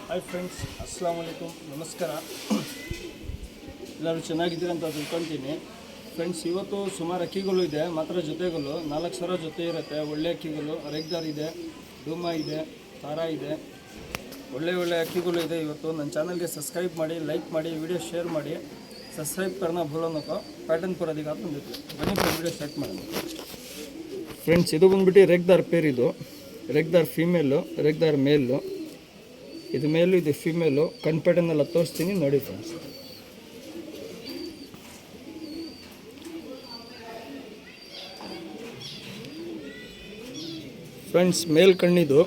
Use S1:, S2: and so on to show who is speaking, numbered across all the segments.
S1: Hi friends, ಅಸ್ಸಲಾಮ್ ವಲೈಕುಮ್, ನಮಸ್ಕಾರ. ಎಲ್ಲರೂ ಚೆನ್ನಾಗಿದ್ದೀರಿ ಅಂತ ತಿಳ್ಕೊತೀನಿ. ಫ್ರೆಂಡ್ಸ್, ಇವತ್ತು ಸುಮಾರು ಅಕ್ಕಿಗಳು ಇದೆ, ಮಾತ್ರ ಜೊತೆಗಳು 4,000 ಜೊತೆ ಇರುತ್ತೆ. ಒಳ್ಳೆ ಅಕ್ಕಿಗಳು ರೇಗ್ದಾರ್ ಇದೆ, ಡೂಮಾ ಇದೆ, ತಾರಾ ಇದೆ, ಒಳ್ಳೆ ಅಕ್ಕಿಗಳು ಇದೆ. ಇವತ್ತು ನನ್ನ ಚಾನಲ್ಗೆ ಸಬ್ಸ್ಕ್ರೈಬ್ ಮಾಡಿ, ಲೈಕ್ ಮಾಡಿ, ವಿಡಿಯೋ ಶೇರ್ ಮಾಡಿ. ಸಬ್ಸ್ಕ್ರೈಬ್ करना भूलो नको. पैटर्न पर अधिक ಬಂದಿತ್ತು. ಬನ್ನಿ ವಿಡಿಯೋ ಸ್ಟಾರ್ಟ್ ಮಾಡೋಣ. ಫ್ರೆಂಡ್ಸ್, ಇದು ಬಂದ್ಬಿಟ್ಟು ರೇಗ್ದಾರ್ ಪೇರ್. ಇದು ರೇಗ್ದಾರ್ ಫೀಮೇಲು, ರೇಗ್ದಾರ್ ಮೇಲು. ಇದು ಮೇಲು, ಇದು ಫೀಮೇಲು. ಕಣ್ ಪ್ಯಾಟರ್ನೆಲ್ಲ ತೋರಿಸ್ತೀನಿ ನೋಡಿ ಫ್ರೆಂಡ್ಸ್. ಫ್ರೆಂಡ್ಸ್, ಮೇಲ್ ಕಣ್ಣಿದು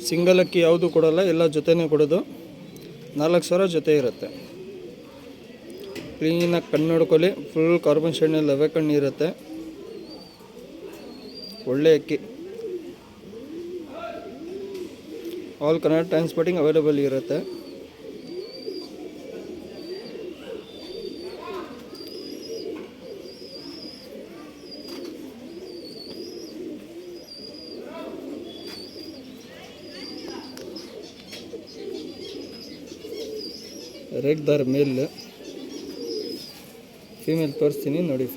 S1: ಸಿಂಗಲ್ ಅಕ್ಕಿ ಯಾವುದು ಕೊಡೋಲ್ಲ, ಎಲ್ಲ ಜೊತೆನೇ ಕೊಡೋದು. 4,000 ಜೊತೆ ಇರುತ್ತೆ. ಕ್ಲೀನಾಗಿ ಕಣ್ಣು ನೋಡ್ಕೊಳ್ಳಿ. ಫುಲ್ ಕಾರ್ಬನ್ ಶೇಡ್ನಲ್ಲಿ ಲವೆ ಕಣ್ಣು ಇರುತ್ತೆ. ಒಳ್ಳೆ ಅಕ್ಕಿ. ಆಲ್ ಕನ್ನಡ ಟ್ರಾನ್ಸ್ಪೋರ್ಟಿಂಗ್ ಅವೈಲೇಬಲ್ ಇರುತ್ತೆ. ರೇಗ್ದಾರ್ ಮೇಲ್, ಫೀಮೇಲ್ ತೋರಿಸ್ತೀನಿ ನೋಡಿ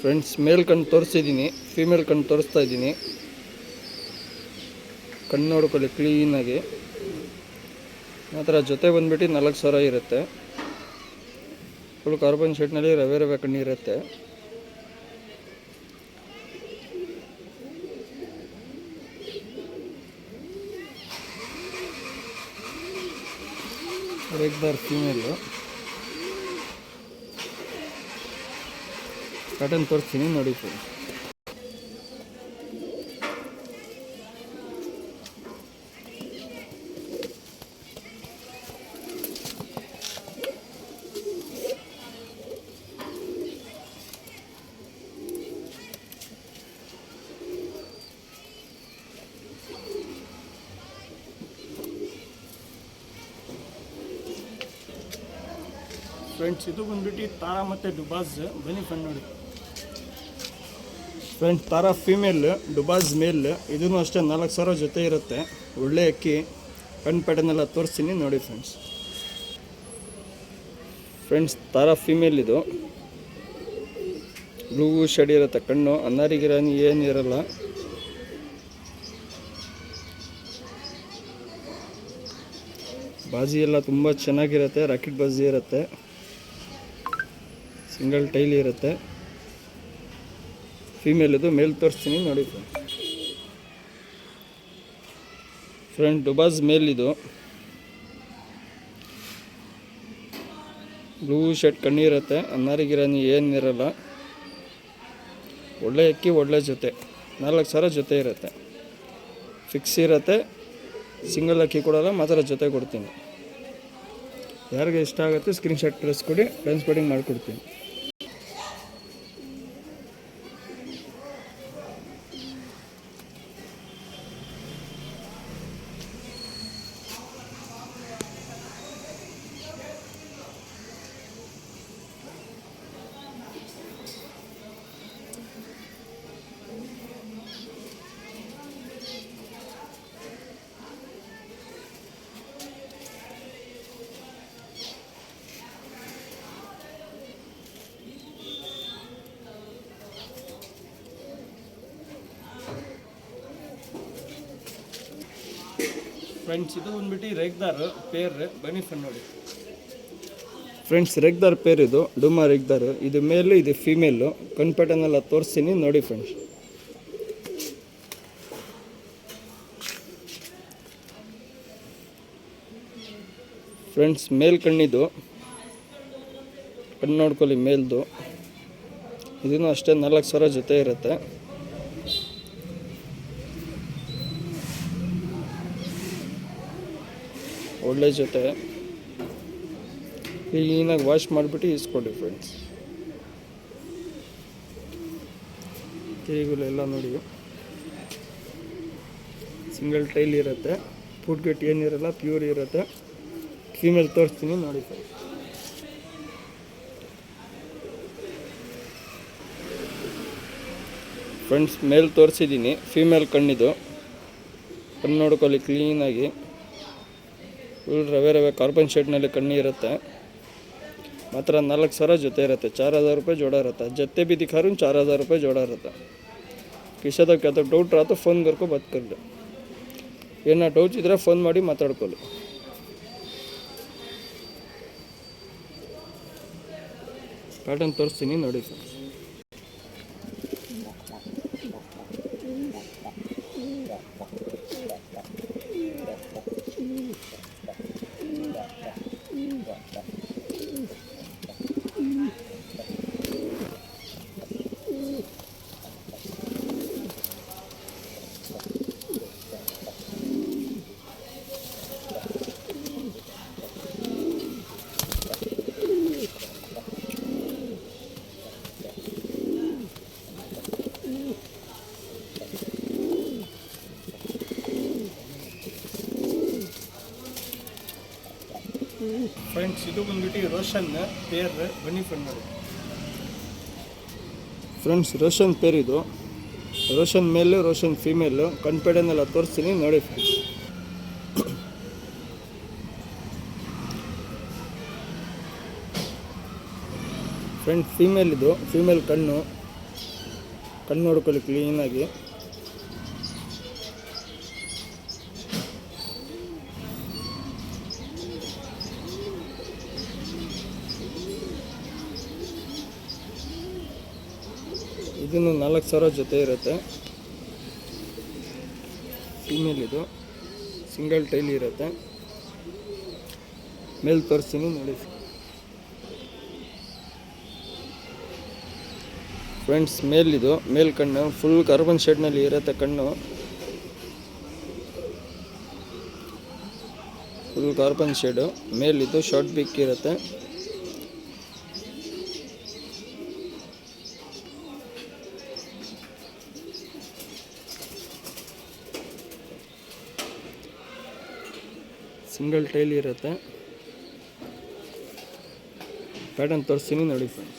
S1: ಫ್ರೆಂಡ್ಸ್. ಮೇಲ್ ಕಣ್ಣು ತೋರಿಸಿದ್ದೀನಿ, ಫೀಮೇಲ್ ಕಣ್ಣು ತೋರಿಸ್ತಾ ಇದ್ದೀನಿ. ಕಣ್ಣು ನೋಡ್ಕೊಳ್ಳಿ ಕ್ಲೀನಾಗಿ. ಮಾತ್ರ ಜೊತೆ ಬಂದ್ಬಿಟ್ಟು 4,000 ಇರುತ್ತೆ. ಫುಲ್ ಕಾರ್ಬನ್ ಶೇಡ್ನಲ್ಲಿ ರವೆ ಕಣ್ಣು ಇರುತ್ತೆ. ರೇಗ್ದಾರ್ ಫೀಮೇಲು. ಪ್ಯಾಟರ್ನ್ ತೋರಿಸ್ತೀನಿ ನೋಡಿ ಫ್ರೆಂಡ್ಸ್. ಫ್ರೆಂಡ್ಸ್, ಇದು ಬಂದ್ಬಿಟ್ಟು ತಾರಾ ಮತ್ತು ಡುಬಾಜ್. ಬನ್ನಿ ಫ್ರೆಂಡ್ ನೋಡಿ ಫ್ರೆಂಡ್ಸ್. ತಾರಾ ಫೀಮೇಲ್, ಡುಬಾಜ್ ಮೇಲ್. ಇದೂ ಅಷ್ಟೇ 4,000 ಜೊತೆ ಇರುತ್ತೆ. ಒಳ್ಳೆ ಅಕ್ಕಿ. ಕಣ್ಣು ಪ್ಯಾಟರ್ನೆಲ್ಲ ತೋರಿಸ್ತೀನಿ ನೋಡಿ ಫ್ರೆಂಡ್ಸ್. ತಾರಾ ಫೀಮೇಲ್ ಇದು. ಬ್ಲೂ ಶೇಡ್ ಇರುತ್ತೆ ಕಣ್ಣು. ಅನ್ನಾರಿಗಿರಾನಿ ಏನಿರಲ್ಲ. ಬಾಜಿ ಎಲ್ಲ ತುಂಬ ಚೆನ್ನಾಗಿರುತ್ತೆ. ರಾಕೆಟ್ ಬಾಜಿ ಇರುತ್ತೆ. ಸಿಂಗಲ್ ಟೈಲ್ ಇರುತ್ತೆ. ಫೀಮೇಲ್ ಇದು. ಮೇಲ್ ತೋರಿಸ್ತೀನಿ ನೋಡಿ ಫ್ರೆಂಡ್. ಡುಬಾಜ್ ಮೇಲ್ ಇದು. Blue shirt ಕಣ್ಣಿರುತ್ತೆ. ಅನ್ನಾರಿಗಿರಾನಿ ಏನಿರಲ್ಲ. ಒಳ್ಳೆ ಅಕ್ಕಿ, ಒಳ್ಳೆ ಜೊತೆ. 4,000 ಜೊತೆ ಇರುತ್ತೆ. ಫಿಕ್ಸ್ ಇರುತ್ತೆ. ಸಿಂಗಲ್ ಅಕ್ಕಿ ಕೊಡೋಲ್ಲ, ಮಾತ್ರ ಜೊತೆ ಕೊಡ್ತೀನಿ. ಯಾರಿಗೆ ಇಷ್ಟ ಆಗುತ್ತೆ ಸ್ಕ್ರೀನ್ಶಾಟ್ ಕಳಿಸ್ಕೊಡಿ, ಟ್ರಾನ್ಸ್ಪೋರ್ಟಿಂಗ್ ಮಾಡಿಕೊಡ್ತೀನಿ. ಫ್ರೆಂಡ್ಸ್, ಇದು ಬಂದ್ಬಿಟ್ಟು ರೇಗ್ದಾರ್ ಪೇರ್. ಬನ್ನಿ ಫ್ರೆಂಡ್ ನೋಡಿ ಫ್ರೆಂಡ್ಸ್. ರೇಗ್ದಾರ್ ಪೇರ್ ಇದು. ಡೂಮಾ ರೇಗ್ದಾರ್. ಇದು ಮೇಲು, ಇದು ಫೀಮೇಲು. ಕಣ್ ಪ್ಯಾಟರ್ನೆಲ್ಲ ತೋರಿಸ್ತೀನಿ ನೋಡಿ ಫ್ರೆಂಡ್ಸ್. ಫ್ರೆಂಡ್ಸ್, ಮೇಲ್ ಕಣ್ಣಿದು. ಕಣ್ಣು ನೋಡ್ಕೊಳ್ಳಿ ಮೇಲ್ದು. ಇದೂ ಅಷ್ಟೇ 4,000 ಜೊತೆ ಇರುತ್ತೆ. ಒಳ್ಳೆ ಜೊತೆ. ಕ್ಲೀನಾಗಿ ವಾಶ್ ಮಾಡಿಬಿಟ್ಟು ಇಸ್ಕೊಡಿ ಫ್ರೆಂಡ್ಸ್. ಕೈಗಳೆಲ್ಲ ನೋಡಿ ಸಿಂಗಲ್ ಟೈಲ್ ಇರುತ್ತೆ. ಫುಡ್ ಗಟ್ ಏನಿರಲ್ಲ, ಪ್ಯೂರ್ ಇರುತ್ತೆ. ಫೀಮೇಲ್ ತೋರಿಸ್ತೀನಿ ನೋಡಿ ಫ್ರೆಂಡ್ಸ್. ಮೇಲ್ ತೋರಿಸಿದ್ದೀನಿ. ಫೀಮೇಲ್ ಕಣ್ಣಿದು. ಕಣ್ಣು ನೋಡ್ಕೊಳ್ಳಿ ಕ್ಲೀನಾಗಿ. ಫುಲ್ ರವೆ ರವೆ ಕಾರ್ಬನ್ ಶೇಡ್ನಲ್ಲಿ ಕಣ್ಣು ಇರುತ್ತೆ. ಮಾತ್ರ 4,000 ಜೊತೆ ಇರುತ್ತೆ. 4,000 रुपये जोड़ा रहता है. जत्ते भी दिखा रहा हूँ 4,000 रुपये जोड़ा रहता है. किसी का क्या तो डाउट रहा तो फ़ोन करके बात कर लो. ಏನ ಡೌಟ್ ಇದ್ದರೆ ಫೋನ್ ಮಾಡಿ ಮಾತಾಡ್ಕೊಳ್ಳಿ. ಪ್ಯಾಟರ್ನ್ ತೋರಿಸ್ತೀನಿ ನೋಡಿ ಫ್ರೆಂಡ್ಸ್. ಫ್ರೆಂಡ್ಸ್ ಇದು ಬಂದ್ಬಿಟ್ಟು ರೋಷನ್ ಪೇರ್. ಬನ್ನಿ ಫ್ರೆಂಡ್ ನೋಡಿ ಫ್ರೆಂಡ್ಸ್, ರೋಷನ್ ಪೇರ್ ಇದು. ರೋಷನ್ ಮೇಲು ರೋಷನ್ ಫೀಮೇಲು. ಕನ್ಪೆಡನ್ನೆಲ್ಲ ತೋರಿಸ್ತೀನಿ ನೋಡಿ ಫ್ರೆಂಡ್ಸ್. ಫ್ರೆಂಡ್ ಫೀಮೇಲ್ ಇದು. ಫೀಮೇಲ್ ಕಣ್ಣು ನೋಡ್ಕೊಳ್ಳಿ ಕ್ಲೀನಾಗಿ. ಇದನ್ನು 4,000 ಜೊತೆ ಇರುತ್ತೆ. ಫೀಮೇಲ್ ಇದು. ಸಿಂಗಲ್ ಟೈಲ್ ಇರುತ್ತೆ. ಮೇಲ್ ತೋರಿಸ್ತೀನಿ ನೋಡಿ ಫ್ರೆಂಡ್ಸ್. ಮೇಲ್ ಇದು. ಮೇಲ್ ಕಣ್ಣು ಫುಲ್ ಕಾರ್ಬನ್ ಶೇಡ್ನಲ್ಲಿ ಇರುತ್ತೆ. ಕಣ್ಣು ಫುಲ್ ಕಾರ್ಬನ್ ಶೇಡು. ಮೇಲ್ ಇದು. ಶಾರ್ಟ್ ಬಿಕ್ ಇರುತ್ತೆ. ಸಿಂಗಲ್ ಟೈಲ್ ಇರುತ್ತೆ. ಪ್ಯಾಟರ್ನ್ ತೋರಿಸ್ತೀನಿ ನೋಡಿ ಫ್ರೆಂಡ್ಸ್.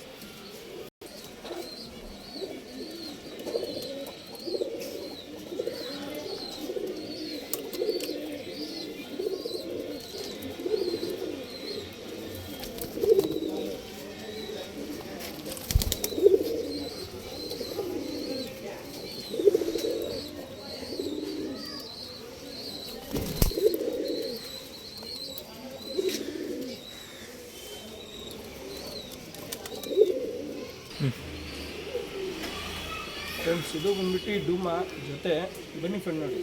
S1: ಫ್ರೆಂಡ್ಸ್ ಇದು ಬಂದ್ಬಿಟ್ಟು ಡೂಮಾ ಜೊತೆ. ಬನ್ನಿ ಫ್ರೆಂಡ್ ನೋಡಿ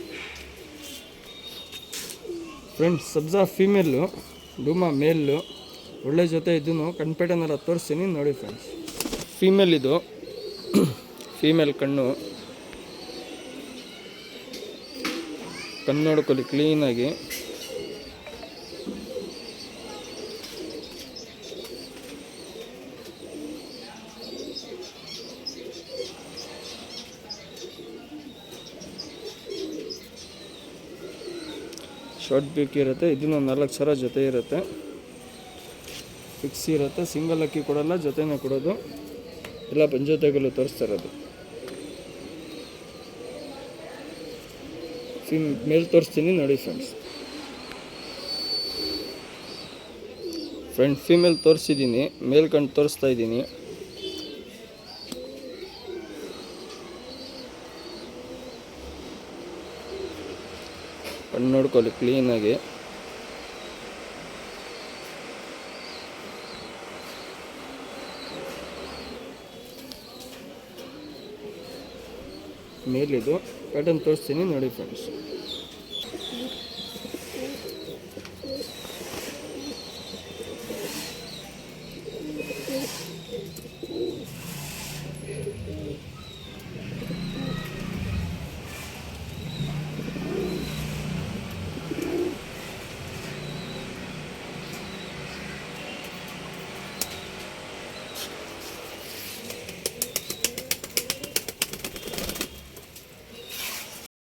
S1: ಫ್ರೆಂಡ್ಸ್. ಸಬ್ಜಾ ಫೀಮೇಲು, ಡೂಮಾ ಮೇಲು. ಒಳ್ಳೆ ಜೊತೆ ಇದನ್ನು ಕನ್ಪೆಟನ್ನೆಲ್ಲ ತೋರಿಸ್ತೀನಿ ನೋಡಿ ಫ್ರೆಂಡ್ಸ್. ಫೀಮೇಲ್ ಇದು. ಫೀಮೇಲ್ ಕಣ್ಣು ನೋಡ್ಕೊಳ್ಳಿ ಕ್ಲೀನಾಗಿ. ಶಾರ್ಟ್ ಬೇಕು ಇರುತ್ತೆ. ಇದನ್ನು 4,000 ಜೊತೆ ಇರುತ್ತೆ. ಫಿಕ್ಸ್ ಇರುತ್ತೆ. ಸಿಂಗಲ್ ಅಕ್ಕಿ ಕೊಡಲ್ಲ, ಜೊತೆನೇ ಕೊಡೋದು. ಎಲ್ಲ ಪಂಚೋತೆಗಳು ತೋರಿಸ್ತಾ ಇರೋದು. ಮೇಲ್ ತೋರಿಸ್ತೀನಿ ನೋಡಿ ಫ್ರೆಂಡ್ಸ್. ಫೀಮೇಲ್ ತೋರಿಸಿದ್ದೀನಿ. ಮೇಲ್ ಕಣ್ಣು ತೋರಿಸ್ತಾ ಇದ್ದೀನಿ. ಕಣ್ಣು ನೋಡ್ಕೊಳ್ಳಿ ಕ್ಲೀನಾಗಿ. ಮೇಲಿದು. ಪ್ಯಾಟರ್ನ್ ತೋರಿಸ್ತೀನಿ ನೋಡಿ ಫ್ರೆಂಡ್ಸ್.